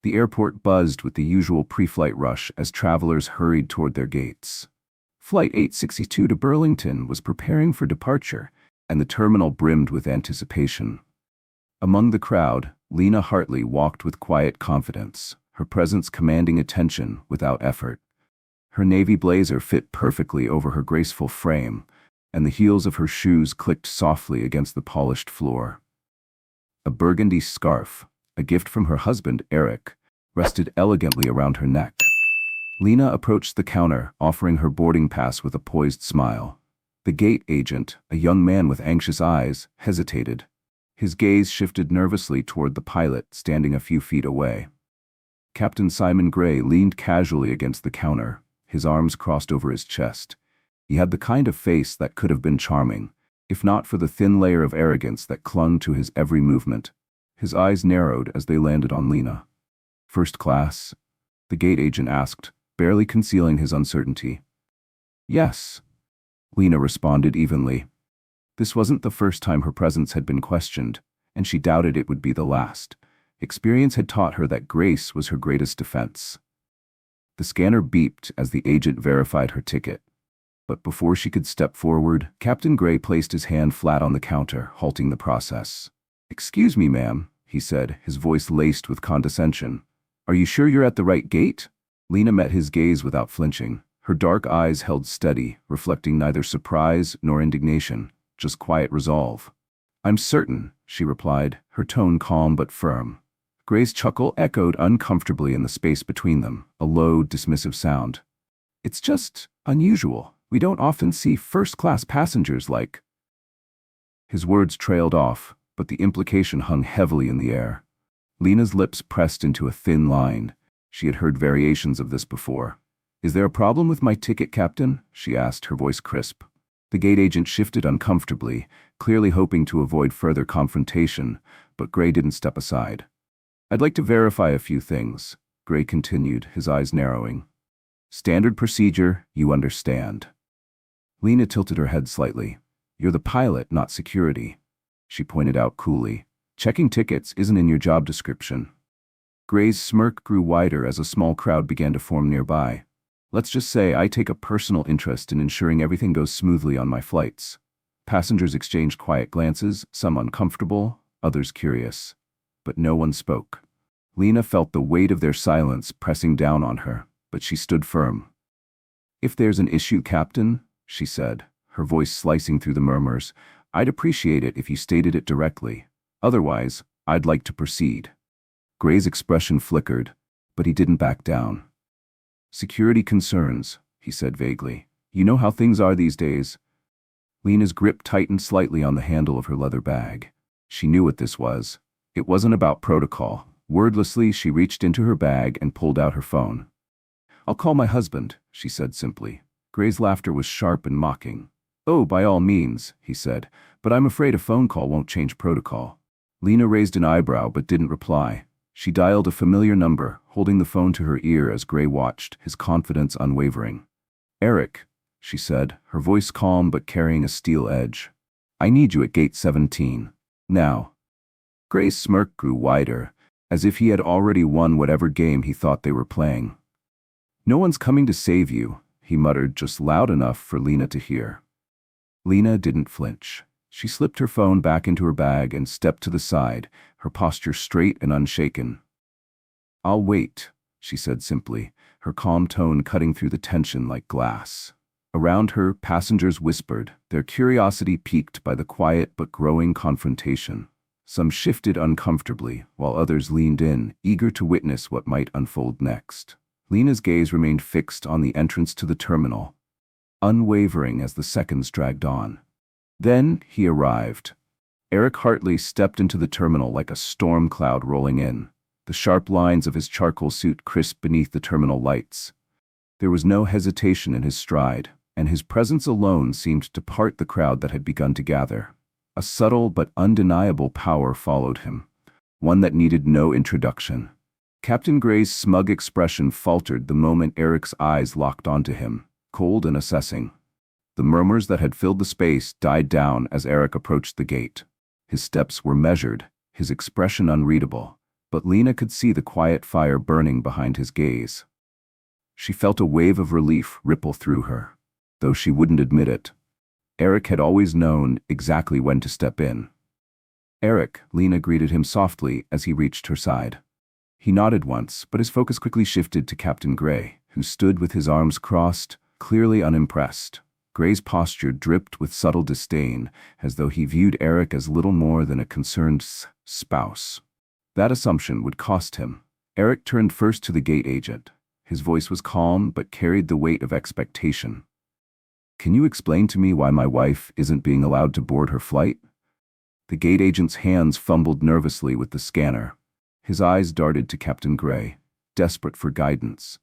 The airport buzzed with the usual pre-flight rush as travelers hurried toward their gates. Flight 862 to Burlington was preparing for departure, and the terminal brimmed with anticipation. Among the crowd, Lena Hartley walked with quiet confidence, her presence commanding attention without effort. Her navy blazer fit perfectly over her graceful frame, and the heels of her shoes clicked softly against the polished floor. A burgundy scarf, a gift from her husband, Eric, rested elegantly around her neck. Lena approached the counter, offering her boarding pass with a poised smile. The gate agent, a young man with anxious eyes, hesitated. His gaze shifted nervously toward the pilot, standing a few feet away. Captain Simon Gray leaned casually against the counter, his arms crossed over his chest. He had the kind of face that could have been charming, if not for the thin layer of arrogance that clung to his every movement. His eyes narrowed as they landed on Lena. "First class?" the gate agent asked, barely concealing his uncertainty. "Yes," Lena responded evenly. This wasn't the first time her presence had been questioned, and she doubted it would be the last. Experience had taught her that grace was her greatest defense. The scanner beeped as the agent verified her ticket. But before she could step forward, Captain Gray placed his hand flat on the counter, halting the process. "Excuse me, ma'am," he said, his voice laced with condescension. "Are you sure you're at the right gate?" Lena met his gaze without flinching. Her dark eyes held steady, reflecting neither surprise nor indignation, just quiet resolve. "I'm certain," she replied, her tone calm but firm. Gray's chuckle echoed uncomfortably in the space between them, a low, dismissive sound. "It's just unusual. We don't often see first-class passengers like—" His words trailed off, but the implication hung heavily in the air. Lena's lips pressed into a thin line. She had heard variations of this before. "Is there a problem with my ticket, Captain?" she asked, her voice crisp. The gate agent shifted uncomfortably, clearly hoping to avoid further confrontation, but Gray didn't step aside. "I'd like to verify a few things," Gray continued, his eyes narrowing. "Standard procedure, you understand." Lena tilted her head slightly. "You're the pilot, not security," she pointed out coolly. "Checking tickets isn't in your job description." Gray's smirk grew wider as a small crowd began to form nearby. "Let's just say I take a personal interest in ensuring everything goes smoothly on my flights." Passengers exchanged quiet glances, some uncomfortable, others curious. But no one spoke. Lena felt the weight of their silence pressing down on her, but she stood firm. "If there's an issue, Captain," she said, her voice slicing through the murmurs, "I'd appreciate it if you stated it directly. Otherwise, I'd like to proceed." Gray's expression flickered, but he didn't back down. "Security concerns," he said vaguely. "You know how things are these days." Lena's grip tightened slightly on the handle of her leather bag. She knew what this was. It wasn't about protocol. Wordlessly, she reached into her bag and pulled out her phone. "I'll call my husband," she said simply. Gray's laughter was sharp and mocking. "Oh, by all means," he said, "but I'm afraid a phone call won't change protocol." Lena raised an eyebrow but didn't reply. She dialed a familiar number, holding the phone to her ear as Gray watched, his confidence unwavering. "Eric," she said, her voice calm but carrying a steel edge. "I need you at gate 17. Now." Gray's smirk grew wider, as if he had already won whatever game he thought they were playing. "No one's coming to save you," he muttered just loud enough for Lena to hear. Lena didn't flinch. She slipped her phone back into her bag and stepped to the side, her posture straight and unshaken. "I'll wait," she said simply, her calm tone cutting through the tension like glass. Around her, passengers whispered, their curiosity piqued by the quiet but growing confrontation. Some shifted uncomfortably, while others leaned in, eager to witness what might unfold next. Lena's gaze remained fixed on the entrance to the terminal, unwavering as the seconds dragged on. Then he arrived. Eric Hartley stepped into the terminal like a storm cloud rolling in, the sharp lines of his charcoal suit crisp beneath the terminal lights. There was no hesitation in his stride, and his presence alone seemed to part the crowd that had begun to gather. A subtle but undeniable power followed him, one that needed no introduction. Captain Gray's smug expression faltered the moment Eric's eyes locked onto him, cold and assessing. The murmurs that had filled the space died down as Eric approached the gate. His steps were measured, his expression unreadable, but Lena could see the quiet fire burning behind his gaze. She felt a wave of relief ripple through her, though she wouldn't admit it. Eric had always known exactly when to step in. "Eric," Lena greeted him softly as he reached her side. He nodded once, but his focus quickly shifted to Captain Gray, who stood with his arms crossed, clearly unimpressed. Gray's posture dripped with subtle disdain, as though he viewed Eric as little more than a concerned spouse. That assumption would cost him. Eric turned first to the gate agent. His voice was calm but carried the weight of expectation. "Can you explain to me why my wife isn't being allowed to board her flight?" The gate agent's hands fumbled nervously with the scanner. His eyes darted to Captain Gray, desperate for guidance.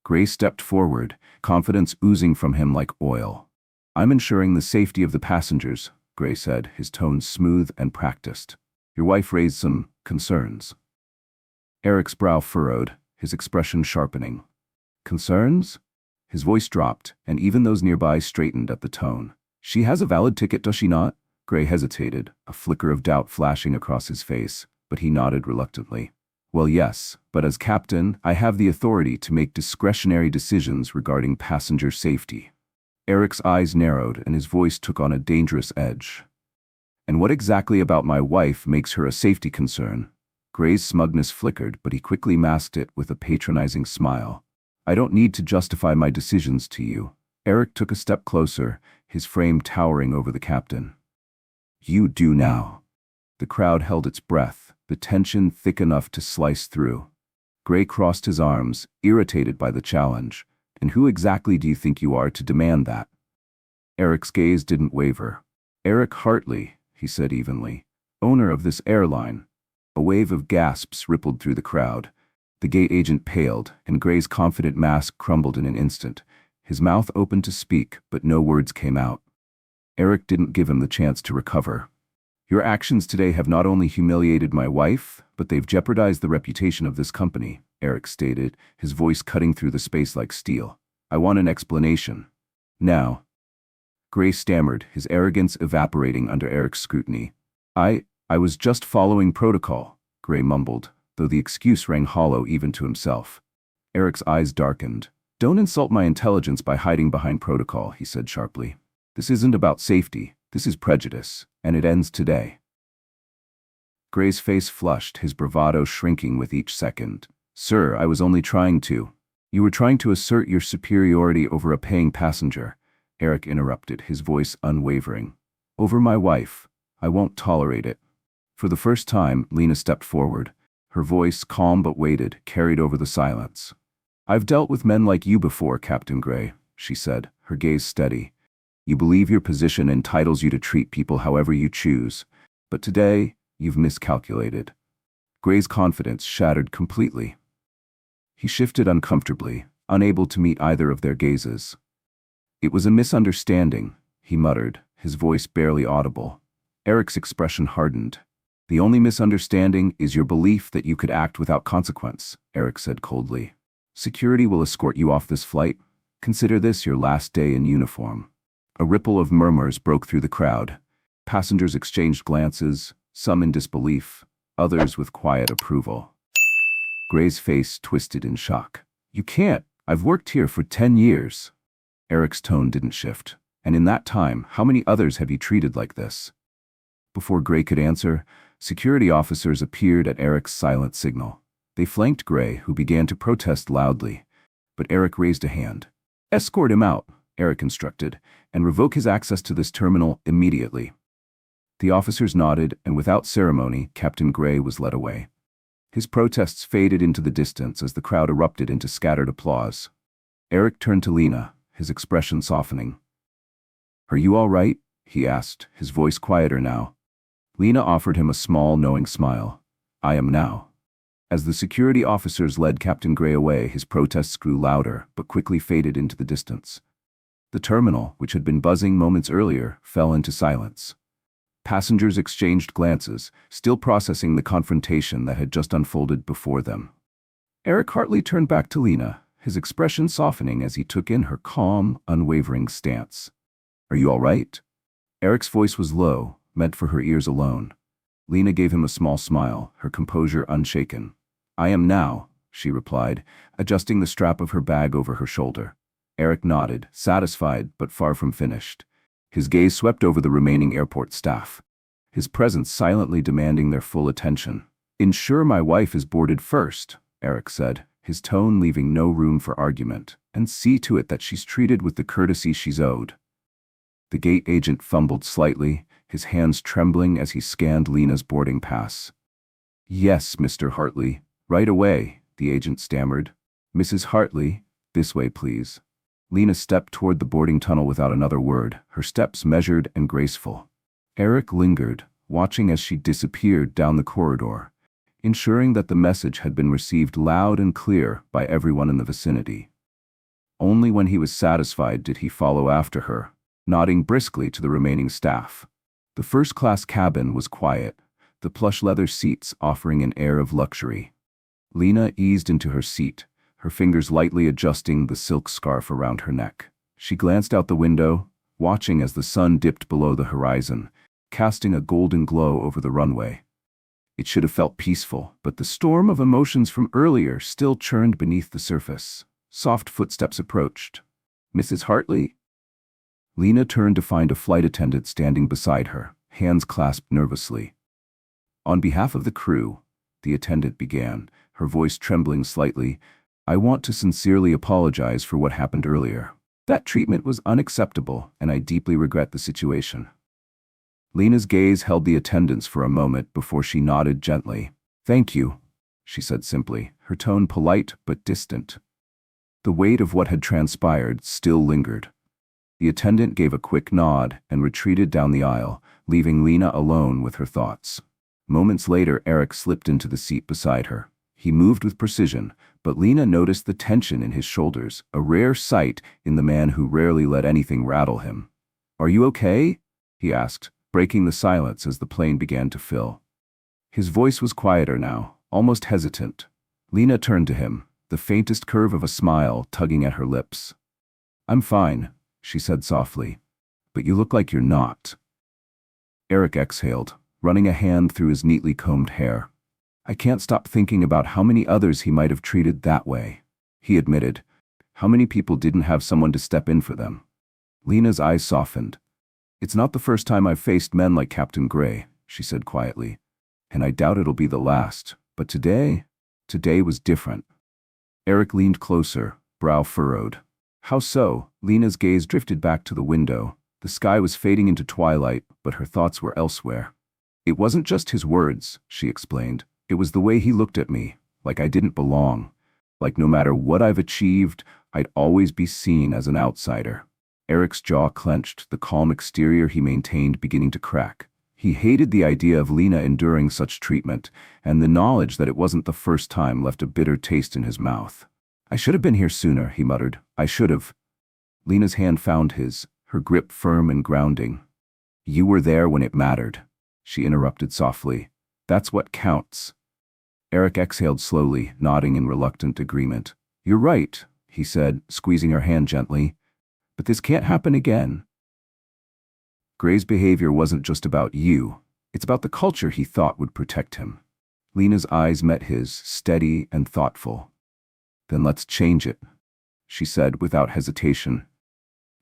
Gray stepped forward, confidence oozing from him like oil. "I'm ensuring the safety of the passengers," Gray said, his tone smooth and practiced. "Your wife raised some concerns." Eric's brow furrowed, his expression sharpening. "Concerns?" His voice dropped, and even those nearby straightened at the tone. "She has a valid ticket, does she not?" Gray hesitated, a flicker of doubt flashing across his face, but he nodded reluctantly. "Well, yes, but as captain, I have the authority to make discretionary decisions regarding passenger safety." Eric's eyes narrowed and his voice took on a dangerous edge. "And what exactly about my wife makes her a safety concern?" Gray's smugness flickered, but he quickly masked it with a patronizing smile. "I don't need to justify my decisions to you." Eric took a step closer, his frame towering over the captain. "You do now." The crowd held its breath, the tension thick enough to slice through. Gray crossed his arms, irritated by the challenge. "And who exactly do you think you are to demand that?" Eric's gaze didn't waver. "Eric Hartley," he said evenly, "owner of this airline." A wave of gasps rippled through the crowd. The gate agent paled, and Gray's confident mask crumbled in an instant. His mouth opened to speak, but no words came out. Eric didn't give him the chance to recover. "Your actions today have not only humiliated my wife, but they've jeopardized the reputation of this company," Eric stated, his voice cutting through the space like steel. "I want an explanation. Now." Gray stammered, his arrogance evaporating under Eric's scrutiny. I was just following protocol," Gray mumbled, though the excuse rang hollow even to himself. Eric's eyes darkened. "Don't insult my intelligence by hiding behind protocol," he said sharply. "This isn't about safety. This is prejudice, and it ends today." Gray's face flushed, his bravado shrinking with each second. "Sir, I was only trying to—" "You were trying to assert your superiority over a paying passenger," Eric interrupted, his voice unwavering. "Over my wife. I won't tolerate it." For the first time, Lena stepped forward. Her voice, calm but weighted, carried over the silence. "I've dealt with men like you before, Captain Gray," she said, her gaze steady. "You believe your position entitles you to treat people however you choose, but today, you've miscalculated." Gray's confidence shattered completely. He shifted uncomfortably, unable to meet either of their gazes. "It was a misunderstanding," he muttered, his voice barely audible. Eric's expression hardened. "The only misunderstanding is your belief that you could act without consequence," Eric said coldly. "Security will escort you off this flight. Consider this your last day in uniform." A ripple of murmurs broke through the crowd. Passengers exchanged glances, some in disbelief, others with quiet approval. Gray's face twisted in shock. "You can't. I've worked here for 10 years. Eric's tone didn't shift. "And in that time, how many others have you treated like this?" Before Gray could answer, security officers appeared at Eric's silent signal. They flanked Gray, who began to protest loudly. But Eric raised a hand. "Escort him out," Eric instructed, "and revoke his access to this terminal immediately." The officers nodded, and without ceremony, Captain Gray was led away. His protests faded into the distance as the crowd erupted into scattered applause. Eric turned to Lena, his expression softening. "Are you all right?" he asked, his voice quieter now. Lena offered him a small, knowing smile. "I am now." As the security officers led Captain Gray away, his protests grew louder, but quickly faded into the distance. The terminal, which had been buzzing moments earlier, fell into silence. Passengers exchanged glances, still processing the confrontation that had just unfolded before them. Eric Hartley turned back to Lena, his expression softening as he took in her calm, unwavering stance. "Are you all right?" Eric's voice was low, meant for her ears alone. Lena gave him a small smile, her composure unshaken. "I am now," she replied, adjusting the strap of her bag over her shoulder. Eric nodded, satisfied but far from finished. His gaze swept over the remaining airport staff, his presence silently demanding their full attention. "Ensure my wife is boarded first," Eric said, his tone leaving no room for argument, "and see to it that she's treated with the courtesy she's owed." The gate agent fumbled slightly, his hands trembling as he scanned Lena's boarding pass. "Yes, Mr. Hartley, right away," the agent stammered. "Mrs. Hartley, this way, please." Lena stepped toward the boarding tunnel without another word, her steps measured and graceful. Eric lingered, watching as she disappeared down the corridor, ensuring that the message had been received loud and clear by everyone in the vicinity. Only when he was satisfied did he follow after her, nodding briskly to the remaining staff. The first-class cabin was quiet, the plush leather seats offering an air of luxury. Lena eased into her seat, her fingers lightly adjusting the silk scarf around her neck. She glanced out the window, watching as the sun dipped below the horizon, casting a golden glow over the runway. It should have felt peaceful, but the storm of emotions from earlier still churned beneath the surface. Soft footsteps approached. "Mrs. Hartley?" Lena turned to find a flight attendant standing beside her, hands clasped nervously. "On behalf of the crew," the attendant began, her voice trembling slightly, "I want to sincerely apologize for what happened earlier. That treatment was unacceptable, and I deeply regret the situation." Lena's gaze held the attendant's for a moment before she nodded gently. "Thank you," she said simply, her tone polite but distant. The weight of what had transpired still lingered. The attendant gave a quick nod and retreated down the aisle, leaving Lena alone with her thoughts. Moments later, Eric slipped into the seat beside her. He moved with precision, but Lena noticed the tension in his shoulders, a rare sight in the man who rarely let anything rattle him. "Are you okay?" he asked, breaking the silence as the plane began to fill. His voice was quieter now, almost hesitant. Lena turned to him, the faintest curve of a smile tugging at her lips. "I'm fine," she said softly, "but you look like you're not." Eric exhaled, running a hand through his neatly combed hair. "I can't stop thinking about how many others he might have treated that way," he admitted. "How many people didn't have someone to step in for them?" Lena's eyes softened. "It's not the first time I've faced men like Captain Gray," she said quietly, "and I doubt it'll be the last. But today was different." Eric leaned closer, brow furrowed. "How so?" Lena's gaze drifted back to the window. The sky was fading into twilight, but her thoughts were elsewhere. "It wasn't just his words," she explained. "It was the way he looked at me, like I didn't belong. Like no matter what I've achieved, I'd always be seen as an outsider." Eric's jaw clenched, the calm exterior he maintained beginning to crack. He hated the idea of Lena enduring such treatment, and the knowledge that it wasn't the first time left a bitter taste in his mouth. "I should have been here sooner," he muttered. "I should have." Lena's hand found his, her grip firm and grounding. "You were there when it mattered," she interrupted softly. "That's what counts." Eric exhaled slowly, nodding in reluctant agreement. "You're right," he said, squeezing her hand gently. "But this can't happen again." Gray's behavior wasn't just about you. It's about the culture he thought would protect him. Lena's eyes met his, steady and thoughtful. "Then let's change it," she said without hesitation.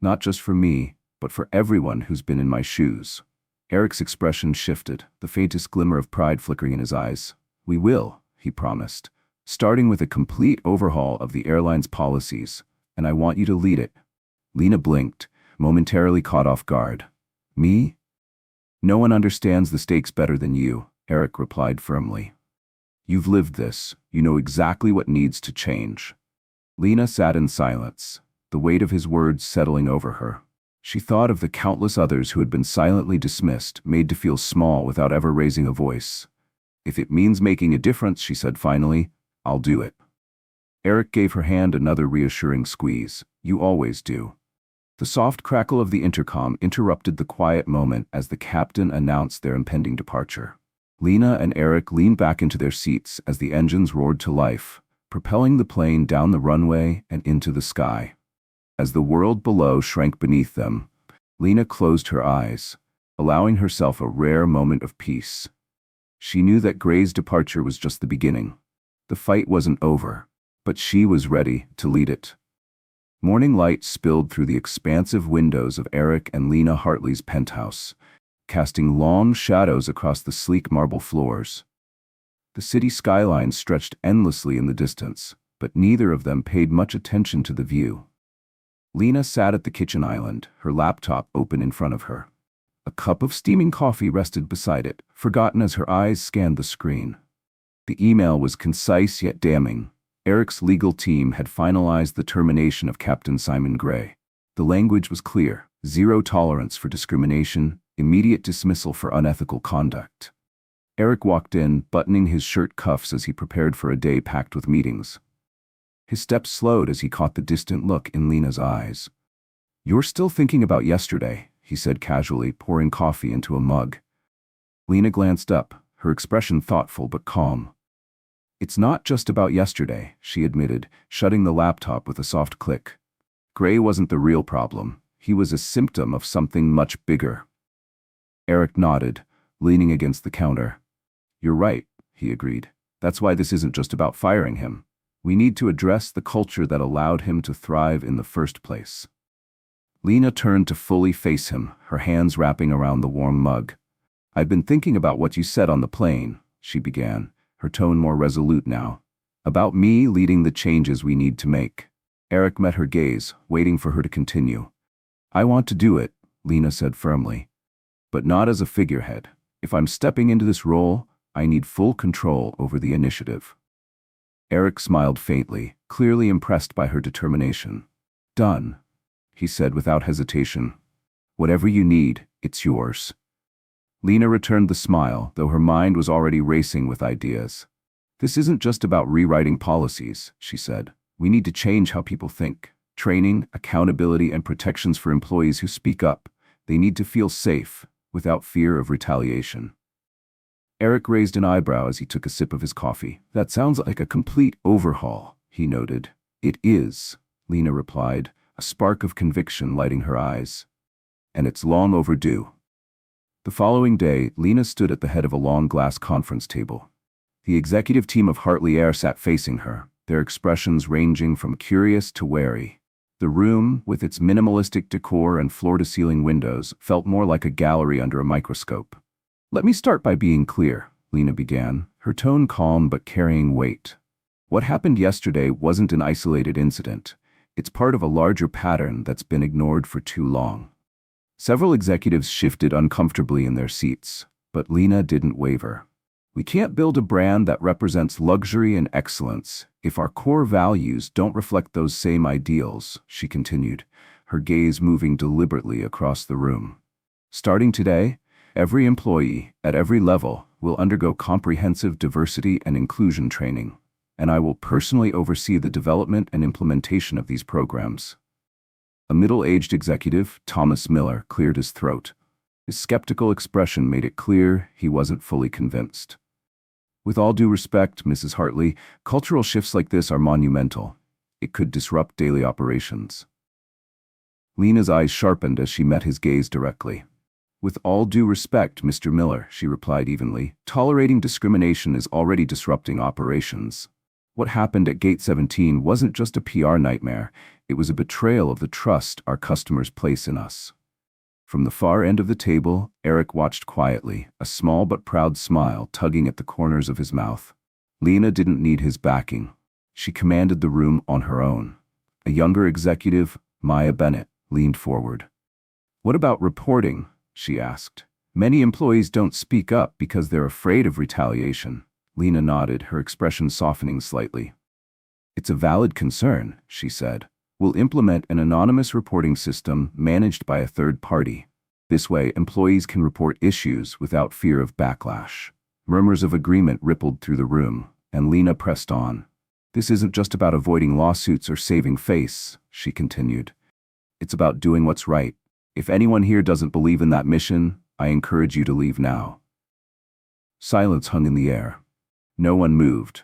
"Not just for me, but for everyone who's been in my shoes." Eric's expression shifted, the faintest glimmer of pride flickering in his eyes. "We will," he promised, "starting with a complete overhaul of the airline's policies, and I want you to lead it." Lena blinked, momentarily caught off guard. "Me?" "No one understands the stakes better than you," Eric replied firmly. "You've lived this. You know exactly what needs to change." Lena sat in silence, the weight of his words settling over her. She thought of the countless others who had been silently dismissed, made to feel small without ever raising a voice. "If it means making a difference," she said finally, "I'll do it." Eric gave her hand another reassuring squeeze. "You always do." The soft crackle of the intercom interrupted the quiet moment as the captain announced their impending departure. Lena and Eric leaned back into their seats as the engines roared to life, propelling the plane down the runway and into the sky. As the world below shrank beneath them, Lena closed her eyes, allowing herself a rare moment of peace. She knew that Gray's departure was just the beginning. The fight wasn't over, but she was ready to lead it. Morning light spilled through the expansive windows of Eric and Lena Hartley's penthouse, casting long shadows across the sleek marble floors. The city skyline stretched endlessly in the distance, but neither of them paid much attention to the view. Lena sat at the kitchen island, her laptop open in front of her. A cup of steaming coffee rested beside it, forgotten as her eyes scanned the screen. The email was concise yet damning. Eric's legal team had finalized the termination of Captain Simon Gray. The language was clear: zero tolerance for discrimination, immediate dismissal for unethical conduct. Eric walked in, buttoning his shirt cuffs as he prepared for a day packed with meetings. His steps slowed as he caught the distant look in Lena's eyes. "You're still thinking about yesterday," he said casually, pouring coffee into a mug. Lena glanced up, her expression thoughtful but calm. "It's not just about yesterday," she admitted, shutting the laptop with a soft click. "Gray wasn't the real problem. He was a symptom of something much bigger." Eric nodded, leaning against the counter. "You're right," he agreed. "That's why this isn't just about firing him. We need to address the culture that allowed him to thrive in the first place." Lena turned to fully face him, her hands wrapping around the warm mug. "I've been thinking about what you said on the plane," she began, her tone more resolute now. "About me leading the changes we need to make." Eric met her gaze, waiting for her to continue. "I want to do it," Lena said firmly. "But not as a figurehead. If I'm stepping into this role, I need full control over the initiative." Eric smiled faintly, clearly impressed by her determination. "Done," he said without hesitation. "Whatever you need, it's yours." Lena returned the smile, though her mind was already racing with ideas. "This isn't just about rewriting policies," she said. "We need to change how people think. Training, accountability, and protections for employees who speak up. They need to feel safe, without fear of retaliation." Eric raised an eyebrow as he took a sip of his coffee. "That sounds like a complete overhaul," he noted. "It is," Lena replied, a spark of conviction lighting her eyes. "And it's long overdue." The following day, Lena stood at the head of a long glass conference table. The executive team of Hartley Air sat facing her, their expressions ranging from curious to wary. The room, with its minimalistic decor and floor-to-ceiling windows, felt more like a gallery under a microscope. "Let me start by being clear," Lena began, her tone calm but carrying weight. "What happened yesterday wasn't an isolated incident. It's part of a larger pattern that's been ignored for too long." Several executives shifted uncomfortably in their seats, but Lena didn't waver. "We can't build a brand that represents luxury and excellence if our core values don't reflect those same ideals," she continued, her gaze moving deliberately across the room. "Starting today, every employee, at every level, will undergo comprehensive diversity and inclusion training, and I will personally oversee the development and implementation of these programs." A middle-aged executive, Thomas Miller, cleared his throat. His skeptical expression made it clear he wasn't fully convinced. "With all due respect, Mrs. Hartley, cultural shifts like this are monumental. It could disrupt daily operations." Lena's eyes sharpened as she met his gaze directly. "With all due respect, Mr. Miller," she replied evenly, "tolerating discrimination is already disrupting operations. What happened at Gate 17 wasn't just a PR nightmare, it was a betrayal of the trust our customers place in us." From the far end of the table, Eric watched quietly, a small but proud smile tugging at the corners of his mouth. Lena didn't need his backing. She commanded the room on her own. A younger executive, Maya Bennett, leaned forward. "What about reporting?" she asked. "Many employees don't speak up because they're afraid of retaliation." Lena nodded, her expression softening slightly. "It's a valid concern," she said. "We'll implement an anonymous reporting system managed by a third party. This way, employees can report issues without fear of backlash." Murmurs of agreement rippled through the room, and Lena pressed on. "This isn't just about avoiding lawsuits or saving face," she continued. "It's about doing what's right. If anyone here doesn't believe in that mission, I encourage you to leave now." Silence hung in the air. No one moved.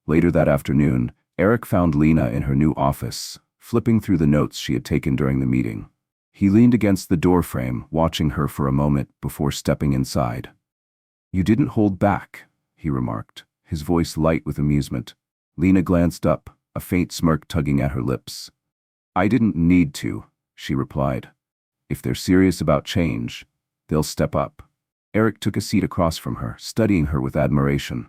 Later that afternoon, Eric found Lena in her new office, flipping through the notes she had taken during the meeting. He leaned against the doorframe, watching her for a moment before stepping inside. You didn't hold back, he remarked, his voice light with amusement. Lena glanced up, a faint smirk tugging at her lips. I didn't need to, she replied. If they're serious about change, they'll step up. Eric took a seat across from her, studying her with admiration.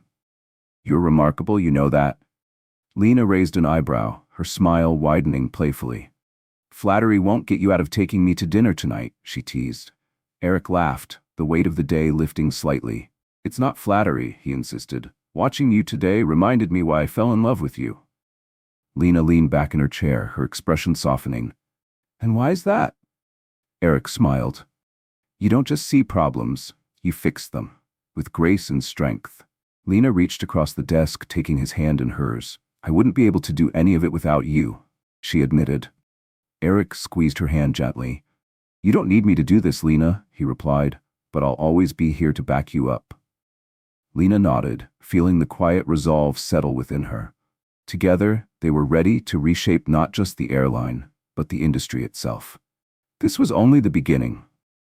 You're remarkable, you know that? Lena raised an eyebrow, her smile widening playfully. Flattery won't get you out of taking me to dinner tonight, she teased. Eric laughed, the weight of the day lifting slightly. It's not flattery, he insisted. Watching you today reminded me why I fell in love with you. Lena leaned back in her chair, her expression softening. And why's that? Eric smiled. You don't just see problems, you fix them, with grace and strength. Lena reached across the desk, taking his hand in hers. I wouldn't be able to do any of it without you, she admitted. Eric squeezed her hand gently. You don't need me to do this, Lena, he replied, but I'll always be here to back you up. Lena nodded, feeling the quiet resolve settle within her. Together, they were ready to reshape not just the airline, but the industry itself. This was only the beginning.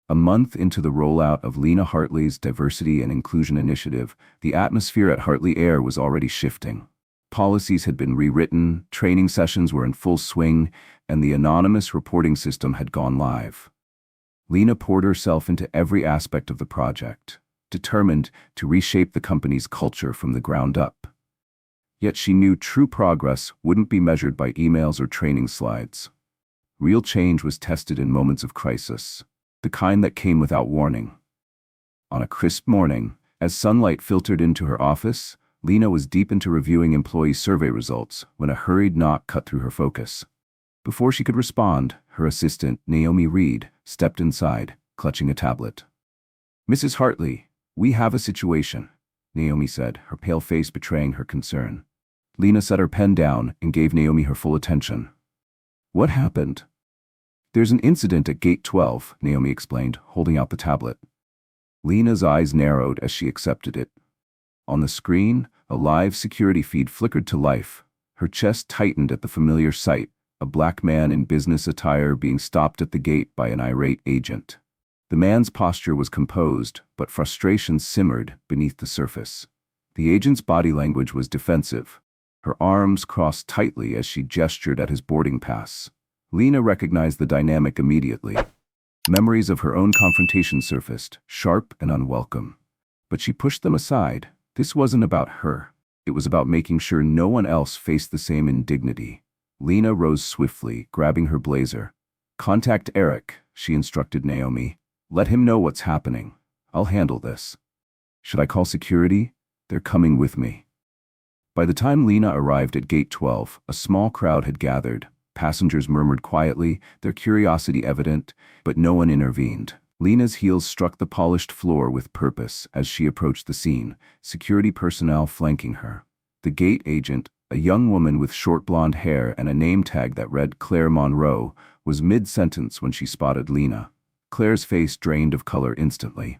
A month into the rollout of Lena Hartley's Diversity and Inclusion Initiative, the atmosphere at Hartley Air was already shifting. Policies had been rewritten, training sessions were in full swing, and the anonymous reporting system had gone live. Lena poured herself into every aspect of the project, determined to reshape the company's culture from the ground up. Yet she knew true progress wouldn't be measured by emails or training slides. Real change was tested in moments of crisis, the kind that came without warning. On a crisp morning, as sunlight filtered into her office, Lena was deep into reviewing employee survey results when a hurried knock cut through her focus. Before she could respond, her assistant, Naomi Reed, stepped inside, clutching a tablet. Mrs. Hartley, we have a situation, Naomi said, her pale face betraying her concern. Lena set her pen down and gave Naomi her full attention. What happened? There's an incident at Gate 12, Naomi explained, holding out the tablet. Lena's eyes narrowed as she accepted it. On the screen, a live security feed flickered to life. Her chest tightened at the familiar sight, a black man in business attire being stopped at the gate by an irate agent. The man's posture was composed, but frustration simmered beneath the surface. The agent's body language was defensive. Her arms crossed tightly as she gestured at his boarding pass. Lena recognized the dynamic immediately. Memories of her own confrontation surfaced, sharp and unwelcome. But she pushed them aside. This wasn't about her. It was about making sure no one else faced the same indignity. Lena rose swiftly, grabbing her blazer. Contact Eric, she instructed Naomi. Let him know what's happening. I'll handle this. Should I call security? They're coming with me. By the time Lena arrived at Gate 12, a small crowd had gathered. Passengers murmured quietly, their curiosity evident, but no one intervened. Lena's heels struck the polished floor with purpose as she approached the scene, security personnel flanking her. The gate agent, a young woman with short blonde hair and a name tag that read Claire Monroe, was mid-sentence when she spotted Lena. Claire's face drained of color instantly.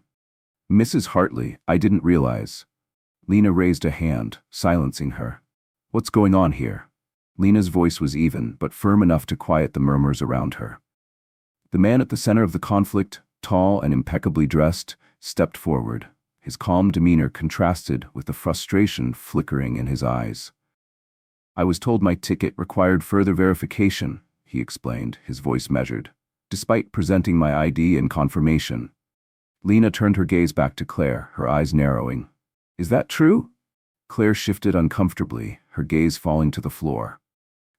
Mrs. Hartley, I didn't realize. Lena raised a hand, silencing her. What's going on here? Lena's voice was even, but firm enough to quiet the murmurs around her. The man at the center of the conflict, tall and impeccably dressed, stepped forward. His calm demeanor contrasted with the frustration flickering in his eyes. I was told my ticket required further verification, he explained, his voice measured, despite presenting my ID and confirmation. Lena turned her gaze back to Claire, her eyes narrowing. Is that true? Claire shifted uncomfortably, her gaze falling to the floor.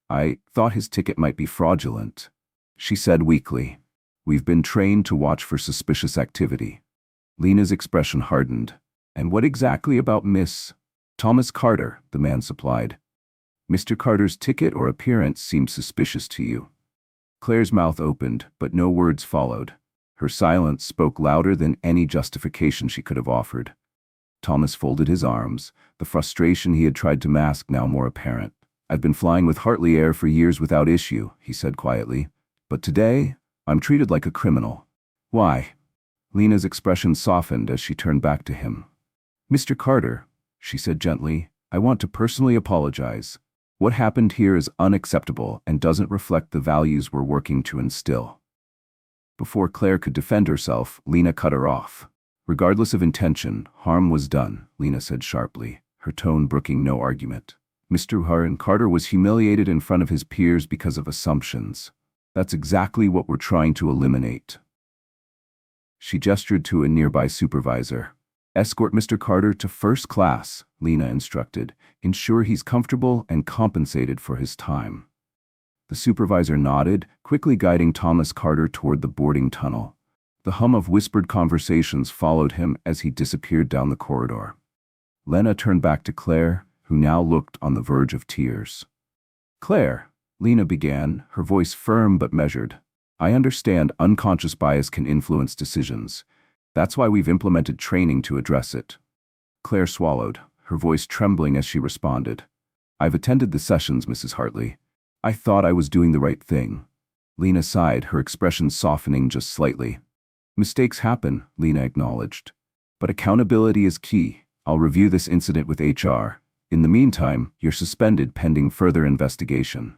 I thought his ticket might be fraudulent, she said weakly. We've been trained to watch for suspicious activity. Lena's expression hardened. And what exactly about Miss Thomas Carter, the man supplied. Mr. Carter's ticket or appearance seemed suspicious to you. Claire's mouth opened, but no words followed. Her silence spoke louder than any justification she could have offered. Thomas folded his arms, the frustration he had tried to mask now more apparent. I've been flying with Hartley Air for years without issue, he said quietly. But today, I'm treated like a criminal. Why? Lena's expression softened as she turned back to him. Mr. Carter, she said gently, I want to personally apologize. What happened here is unacceptable and doesn't reflect the values we're working to instill. Before Claire could defend herself, Lena cut her off. Regardless of intention, harm was done, Lena said sharply, her tone brooking no argument. Mr. Carter was humiliated in front of his peers because of assumptions. That's exactly what we're trying to eliminate. She gestured to a nearby supervisor. Escort Mr. Carter to first class, Lena instructed. Ensure he's comfortable and compensated for his time. The supervisor nodded, quickly guiding Thomas Carter toward the boarding tunnel. The hum of whispered conversations followed him as he disappeared down the corridor. Lena turned back to Claire, who now looked on the verge of tears. Claire, Lena began, her voice firm but measured. I understand unconscious bias can influence decisions. That's why we've implemented training to address it. Claire swallowed, her voice trembling as she responded. I've attended the sessions, Mrs. Hartley. I thought I was doing the right thing. Lena sighed, her expression softening just slightly. Mistakes happen, Lena acknowledged. But accountability is key. I'll review this incident with HR. In the meantime, you're suspended pending further investigation.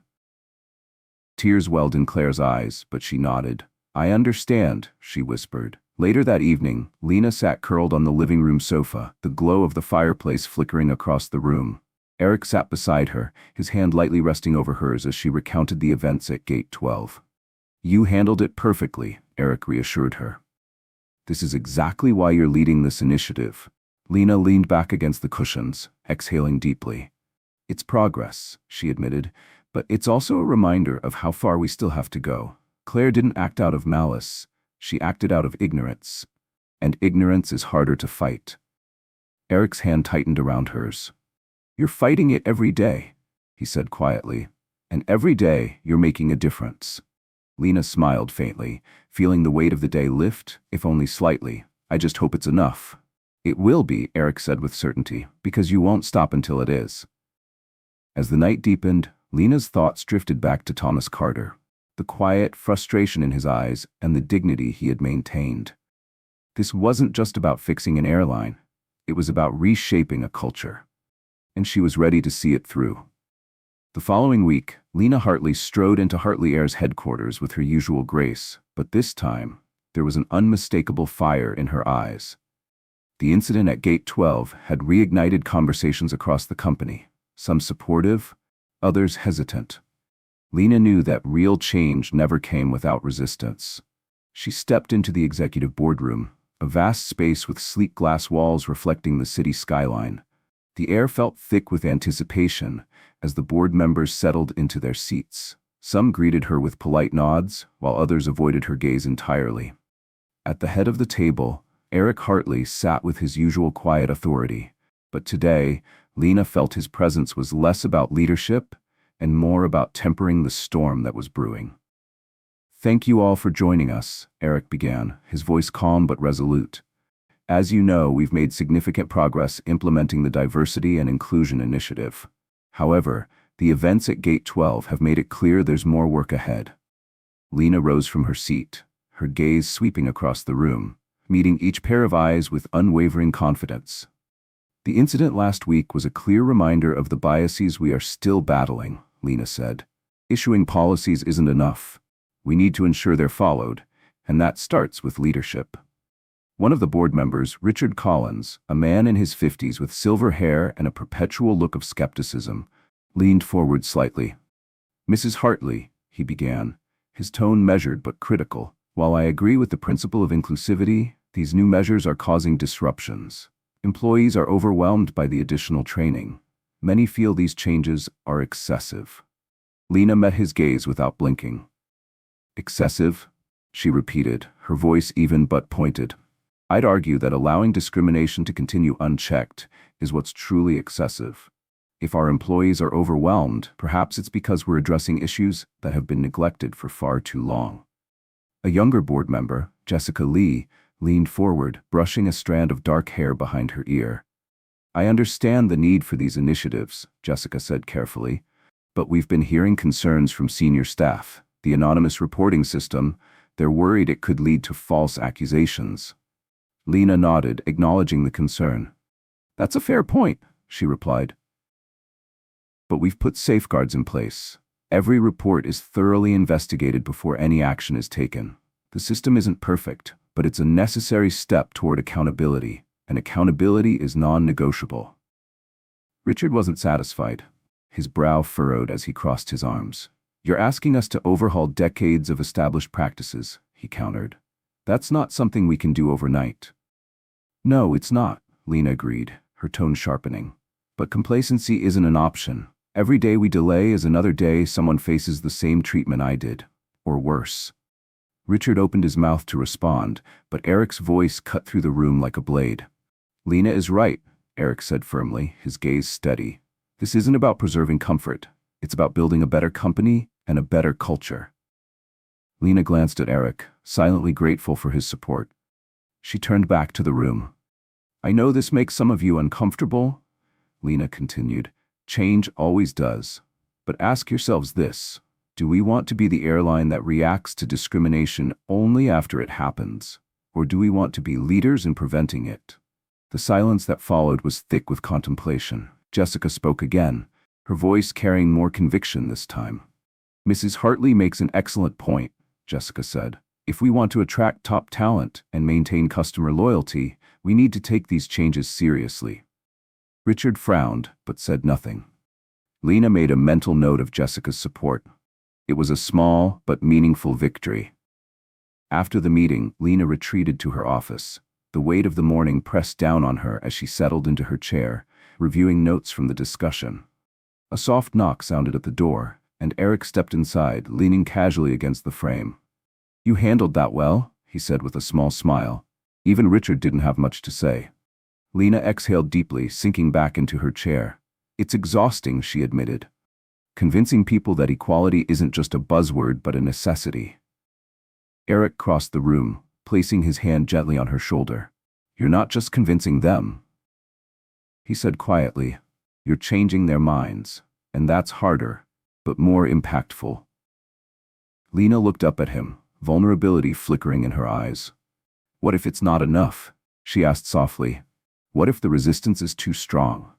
Tears welled in Claire's eyes, but she nodded. I understand, she whispered. Later that evening, Lena sat curled on the living room sofa, the glow of the fireplace flickering across the room. Eric sat beside her, his hand lightly resting over hers as she recounted the events at Gate 12. You handled it perfectly, Eric reassured her. This is exactly why you're leading this initiative. Lena leaned back against the cushions, exhaling deeply. It's progress, she admitted, but it's also a reminder of how far we still have to go. Claire didn't act out of malice. She acted out of ignorance. And ignorance is harder to fight. Eric's hand tightened around hers. You're fighting it every day, he said quietly. And every day you're making a difference. Lena smiled faintly, feeling the weight of the day lift, if only slightly. I just hope it's enough. It will be, Eric said with certainty, because you won't stop until it is. As the night deepened, Lena's thoughts drifted back to Thomas Carter, the quiet frustration in his eyes and the dignity he had maintained. This wasn't just about fixing an airline. It was about reshaping a culture. And she was ready to see it through. The following week, Lena Hartley strode into Hartley Air's headquarters with her usual grace, but this time, there was an unmistakable fire in her eyes. The incident at Gate 12 had reignited conversations across the company, some supportive, others hesitant. Lena knew that real change never came without resistance. She stepped into the executive boardroom, a vast space with sleek glass walls reflecting the city skyline. The air felt thick with anticipation as the board members settled into their seats. Some greeted her with polite nods, while others avoided her gaze entirely. At the head of the table, Eric Hartley sat with his usual quiet authority, but today, Lena felt his presence was less about leadership and more about tempering the storm that was brewing. Thank you all for joining us, Eric began, his voice calm but resolute. As you know, we've made significant progress implementing the Diversity and Inclusion Initiative. However, the events at Gate 12 have made it clear there's more work ahead. Lena rose from her seat, her gaze sweeping across the room, meeting each pair of eyes with unwavering confidence. The incident last week was a clear reminder of the biases we are still battling, Lena said. Issuing policies isn't enough. We need to ensure they're followed, and that starts with leadership. One of the board members, Richard Collins, a man in his 50s with silver hair and a perpetual look of skepticism, leaned forward slightly. Mrs. Hartley, he began, his tone measured but critical. While I agree with the principle of inclusivity, these new measures are causing disruptions. Employees are overwhelmed by the additional training. Many feel these changes are excessive. Lena met his gaze without blinking. Excessive? She repeated, her voice even but pointed. I'd argue that allowing discrimination to continue unchecked is what's truly excessive. If our employees are overwhelmed, perhaps it's because we're addressing issues that have been neglected for far too long. A younger board member, Jessica Lee, leaned forward, brushing a strand of dark hair behind her ear. I understand the need for these initiatives, Jessica said carefully, but we've been hearing concerns from senior staff. The anonymous reporting system, they're worried it could lead to false accusations. Lena nodded, acknowledging the concern. That's a fair point, she replied. But we've put safeguards in place. Every report is thoroughly investigated before any action is taken. The system isn't perfect, but it's a necessary step toward accountability, and accountability is non-negotiable. Richard wasn't satisfied. His brow furrowed as he crossed his arms. "You're asking us to overhaul decades of established practices," he countered. "That's not something we can do overnight." "No, it's not," Lena agreed, her tone sharpening. "But complacency isn't an option. Every day we delay is another day someone faces the same treatment I did, or worse." Richard opened his mouth to respond, but Eric's voice cut through the room like a blade. "Lena is right," Eric said firmly, his gaze steady. "This isn't about preserving comfort. It's about building a better company and a better culture." Lena glanced at Eric, silently grateful for his support. She turned back to the room. "I know this makes some of you uncomfortable," Lena continued. "Change always does. But ask yourselves this. Do we want to be the airline that reacts to discrimination only after it happens? Or do we want to be leaders in preventing it?" The silence that followed was thick with contemplation. Jessica spoke again, her voice carrying more conviction this time. "Mrs. Hartley makes an excellent point," Jessica said. "If we want to attract top talent and maintain customer loyalty, we need to take these changes seriously." Richard frowned, but said nothing. Lena made a mental note of Jessica's support. It was a small but meaningful victory. After the meeting, Lena retreated to her office. The weight of the morning pressed down on her as she settled into her chair, reviewing notes from the discussion. A soft knock sounded at the door, and Eric stepped inside, leaning casually against the frame. "You handled that well," he said with a small smile. Even Richard didn't have much to say. Lena exhaled deeply, sinking back into her chair. "It's exhausting," she admitted. "Convincing people that equality isn't just a buzzword but a necessity." Eric crossed the room, placing his hand gently on her shoulder. "You're not just convincing them," he said quietly. "You're changing their minds, and that's harder, but more impactful." Lena looked up at him, vulnerability flickering in her eyes. "What if it's not enough?" she asked softly. "What if the resistance is too strong?"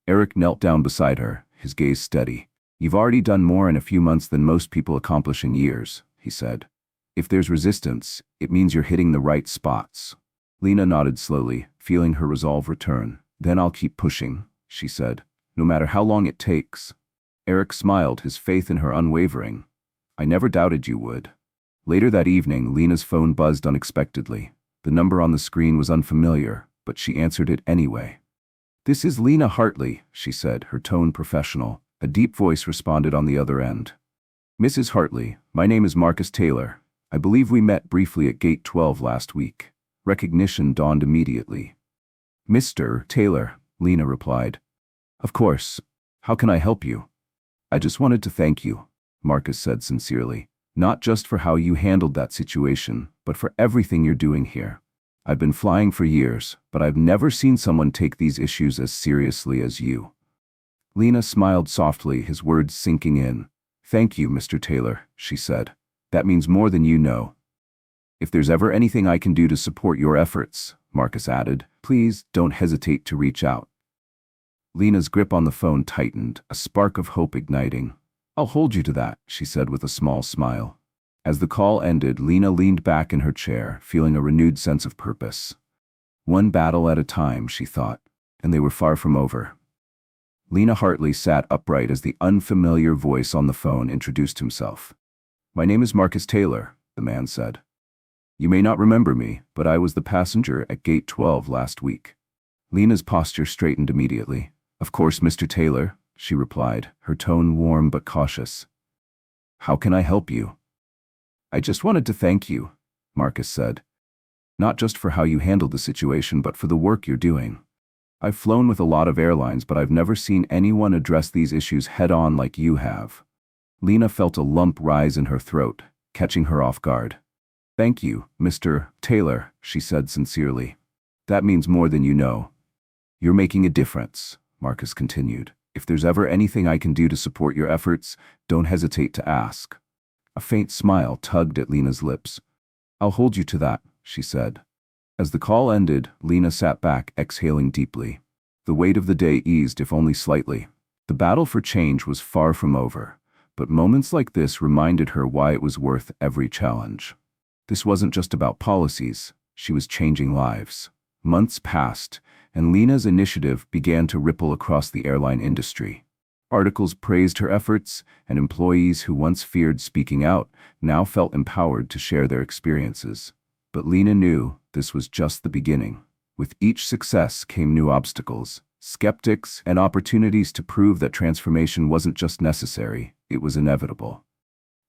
Eric knelt down beside her, his gaze steady. "You've already done more in a few months than most people accomplish in years," he said. "If there's resistance, it means you're hitting the right spots." Lena nodded slowly, feeling her resolve return. "Then I'll keep pushing," she said, "no matter how long it takes." Eric smiled, his faith in her unwavering. "I never doubted you would." Later that evening, Lena's phone buzzed unexpectedly. The number on the screen was unfamiliar, but she answered it anyway. "This is Lena Hartley," she said, her tone professional. A deep voice responded on the other end. "Mrs. Hartley, my name is Marcus Taylor. I believe we met briefly at Gate 12 last week." Recognition dawned immediately. "Mr. Taylor," Lena replied. "Of course. How can I help you?" "I just wanted to thank you," Marcus said sincerely. "Not just for how you handled that situation, but for everything you're doing here. I've been flying for years, but I've never seen someone take these issues as seriously as you." Lena smiled softly, his words sinking in. "Thank you, Mr. Taylor," she said. "That means more than you know." "If there's ever anything I can do to support your efforts," Marcus added, "please don't hesitate to reach out." Lena's grip on the phone tightened, a spark of hope igniting. "I'll hold you to that," she said with a small smile. As the call ended, Lena leaned back in her chair, feeling a renewed sense of purpose. One battle at a time, she thought, and they were far from over. Lena Hartley sat upright as the unfamiliar voice on the phone introduced himself. "My name is Marcus Taylor," the man said. "You may not remember me, but I was the passenger at Gate 12 last week." Lena's posture straightened immediately. "Of course, Mr. Taylor," she replied, her tone warm but cautious. "How can I help you?" "I just wanted to thank you," Marcus said. "Not just for how you handled the situation, but for the work you're doing. I've flown with a lot of airlines, but I've never seen anyone address these issues head-on like you have." Lena felt a lump rise in her throat, catching her off guard. "Thank you, Mr. Taylor," she said sincerely. "That means more than you know." "You're making a difference," Marcus continued. "If there's ever anything I can do to support your efforts, don't hesitate to ask." A faint smile tugged at Lena's lips. "I'll hold you to that," she said. As the call ended, Lena sat back, exhaling deeply. The weight of the day eased, if only slightly. The battle for change was far from over, but moments like this reminded her why it was worth every challenge. This wasn't just about policies, She was changing lives. Months passed, and Lena's initiative began to ripple across the airline industry. Articles praised her efforts, and employees who once feared speaking out now felt empowered to share their experiences. But Lena knew this was just the beginning. With each success came new obstacles, skeptics, and opportunities to prove that transformation wasn't just necessary, it was inevitable.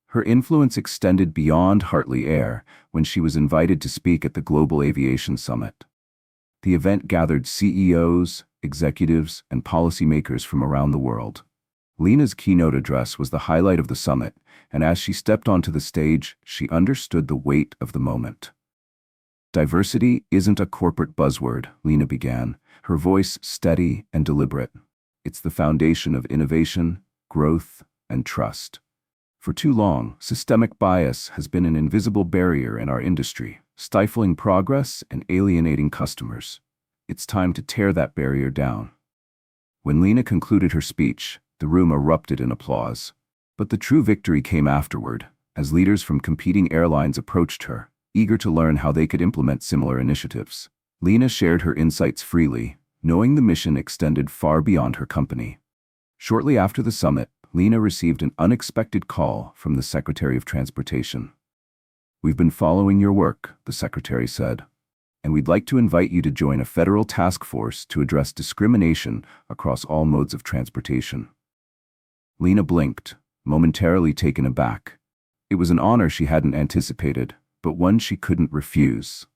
Her influence extended beyond Hartley Air when she was invited to speak at the Global Aviation Summit. The event gathered CEOs, executives, and policymakers from around the world. Lena's keynote address was the highlight of the summit, and as she stepped onto the stage, she understood the weight of the moment. Diversity isn't a corporate buzzword, Lena began, her voice steady and deliberate. It's the foundation of innovation, growth, and trust. For too long, systemic bias has been an invisible barrier in our industry, stifling progress and alienating customers. It's time to tear that barrier down. When Lena concluded her speech, the room erupted in applause. But the true victory came afterward, as leaders from competing airlines approached her, eager to learn how they could implement similar initiatives. Lena shared her insights freely, knowing the mission extended far beyond her company. Shortly after the summit, Lena received an unexpected call from the Secretary of Transportation. "We've been following your work," the Secretary said, "and we'd like to invite you to join a federal task force to address discrimination across all modes of transportation." Lena blinked, momentarily taken aback. It was an honor she hadn't anticipated, but one she couldn't refuse.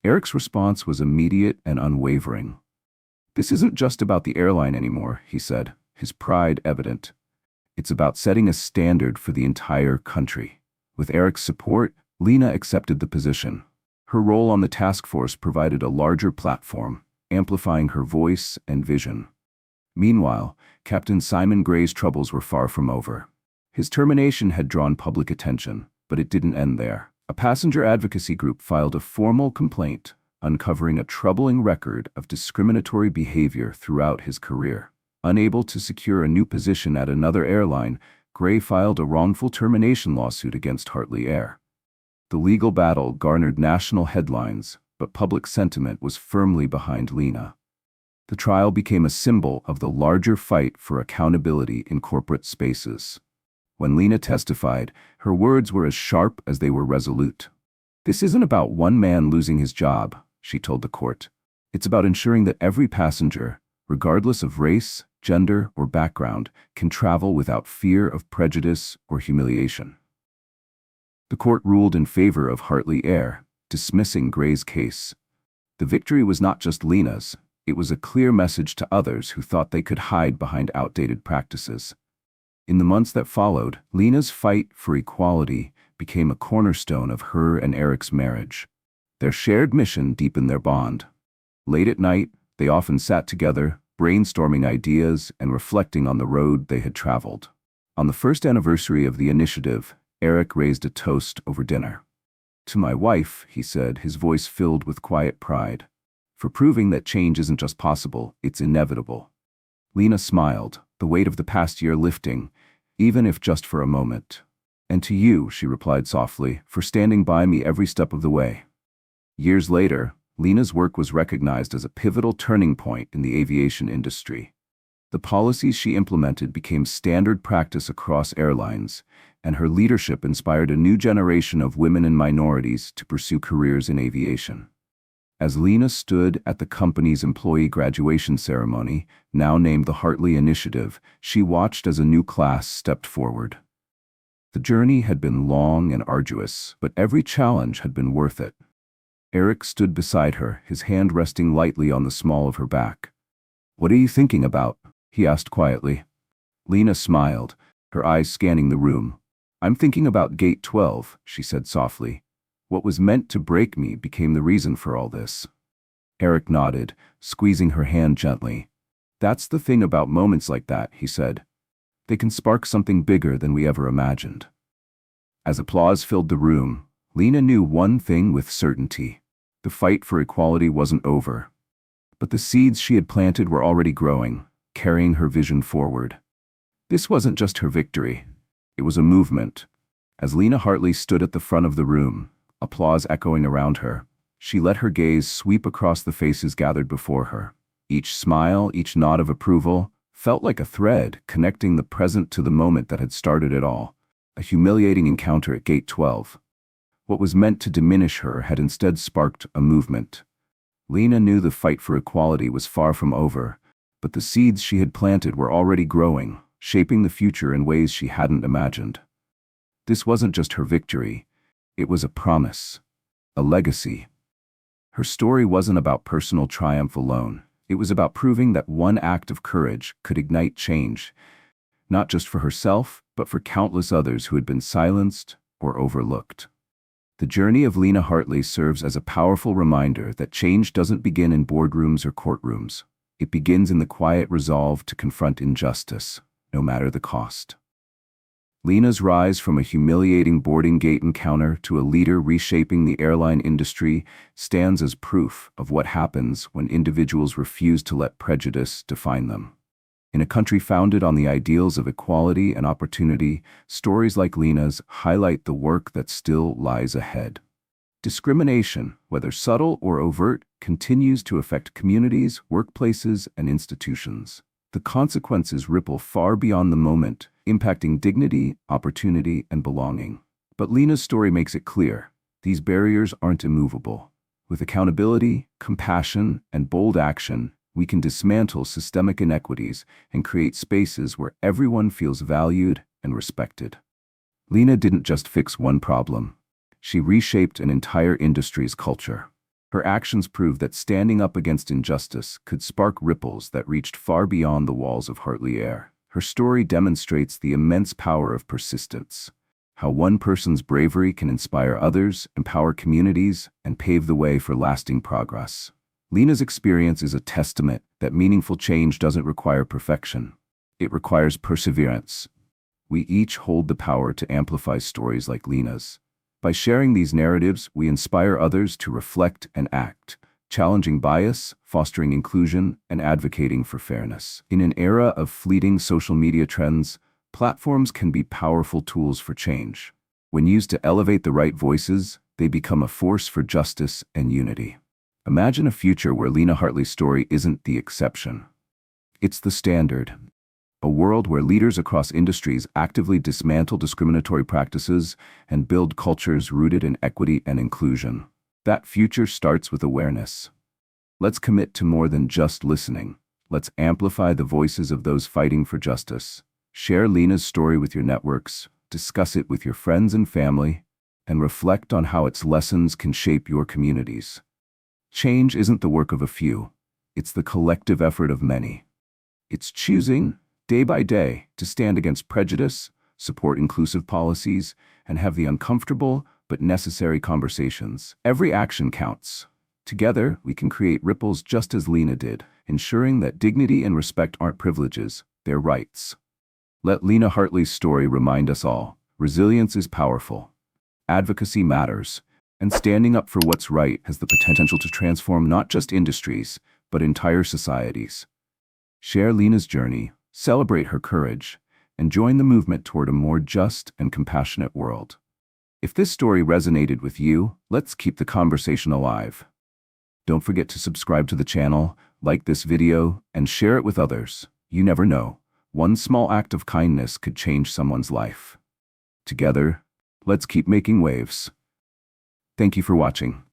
Eric's response was immediate and unwavering. "This isn't just about the airline anymore," he said, his pride evident. "It's about setting a standard for the entire country." With Eric's support, Lena accepted the position. Her role on the task force provided a larger platform, amplifying her voice and vision. Meanwhile, Captain Simon Gray's troubles were far from over. His termination had drawn public attention, but it didn't end there. A passenger advocacy group filed a formal complaint, uncovering a troubling record of discriminatory behavior throughout his career. Unable to secure a new position at another airline, Gray filed a wrongful termination lawsuit against Hartley Air. The legal battle garnered national headlines, but public sentiment was firmly behind Lena. The trial became a symbol of the larger fight for accountability in corporate spaces. When Lena testified, her words were as sharp as they were resolute. "This isn't about one man losing his job," she told the court. "It's about ensuring that every passenger, regardless of race, gender, or background, can travel without fear of prejudice or humiliation." The court ruled in favor of Hartley Air, dismissing Gray's case. The victory was not just Lena's, it was a clear message to others who thought they could hide behind outdated practices. In the months that followed, Lena's fight for equality became a cornerstone of her and Eric's marriage. Their shared mission deepened their bond. Late at night, they often sat together, brainstorming ideas and reflecting on the road they had traveled. On the first anniversary of the initiative, Eric raised a toast over dinner. "To my wife," he said, his voice filled with quiet pride, "for proving that change isn't just possible, it's inevitable." Lena smiled, the weight of the past year lifting, even if just for a moment. "And to you," she replied softly, "for standing by me every step of the way." Years later, Lena's work was recognized as a pivotal turning point in the aviation industry. The policies she implemented became standard practice across airlines, and her leadership inspired a new generation of women and minorities to pursue careers in aviation. As Lena stood at the company's employee graduation ceremony, now named the Hartley Initiative, she watched as a new class stepped forward. The journey had been long and arduous, but every challenge had been worth it. Eric stood beside her, his hand resting lightly on the small of her back. "What are you thinking about?" he asked quietly. Lena smiled, her eyes scanning the room. "I'm thinking about Gate 12, she said softly. "What was meant to break me became the reason for all this." Eric nodded, squeezing her hand gently. "That's the thing about moments like that," he said. "They can spark something bigger than we ever imagined." As applause filled the room, Lena knew one thing with certainty. The fight for equality wasn't over. But the seeds she had planted were already growing, carrying her vision forward. This wasn't just her victory. It was a movement. As Lena Hartley stood at the front of the room, applause echoing around her, She let her gaze sweep across the faces gathered before her. Each smile, each nod of approval, felt like a thread connecting the present to the moment that had started it all. A humiliating encounter at Gate 12. What was meant to diminish her had instead sparked a movement. Lena knew the fight for equality was far from over, but the seeds she had planted were already growing, shaping the future in ways she hadn't imagined. This wasn't just her victory, it was a promise, a legacy. Her story wasn't about personal triumph alone. It was about proving that one act of courage could ignite change, not just for herself, but for countless others who had been silenced or overlooked. The journey of Lena Hartley serves as a powerful reminder that change doesn't begin in boardrooms or courtrooms. It begins in the quiet resolve to confront injustice, no matter the cost. Lena's rise from a humiliating boarding gate encounter to a leader reshaping the airline industry stands as proof of what happens when individuals refuse to let prejudice define them. In a country founded on the ideals of equality and opportunity, stories like Lena's highlight the work that still lies ahead. Discrimination, whether subtle or overt, continues to affect communities, workplaces, and institutions. The consequences ripple far beyond the moment, impacting dignity, opportunity, and belonging. But Lena's story makes it clear, these barriers aren't immovable. With accountability, compassion, and bold action, we can dismantle systemic inequities and create spaces where everyone feels valued and respected. Lena didn't just fix one problem. She reshaped an entire industry's culture. Her actions proved that standing up against injustice could spark ripples that reached far beyond the walls of Hartley Air. Her story demonstrates the immense power of persistence, how one person's bravery can inspire others, empower communities, and pave the way for lasting progress. Lena's experience is a testament that meaningful change doesn't require perfection. It requires perseverance. We each hold the power to amplify stories like Lena's. By sharing these narratives, we inspire others to reflect and act, challenging bias, fostering inclusion, and advocating for fairness. In an era of fleeting social media trends, platforms can be powerful tools for change. When used to elevate the right voices, they become a force for justice and unity. Imagine a future where Lena Hartley's story isn't the exception. It's the standard. A world where leaders across industries actively dismantle discriminatory practices and build cultures rooted in equity and inclusion. That future starts with awareness. Let's commit to more than just listening. Let's amplify the voices of those fighting for justice. Share Lena's story with your networks, discuss it with your friends and family, and reflect on how its lessons can shape your communities. Change isn't the work of a few. It's the collective effort of many. It's choosing, day by day, to stand against prejudice, support inclusive policies, and have the uncomfortable but necessary conversations. Every action counts. Together, we can create ripples just as Lena did, ensuring that dignity and respect aren't privileges, they're rights. Let Lena Hartley's story remind us all, resilience is powerful. Advocacy matters, and standing up for what's right has the potential to transform not just industries, but entire societies. Share Lena's journey, celebrate her courage, and join the movement toward a more just and compassionate world. If this story resonated with you, let's keep the conversation alive. Don't forget to subscribe to the channel, like this video, and share it with others. You never know, one small act of kindness could change someone's life. Together, let's keep making waves. Thank you for watching.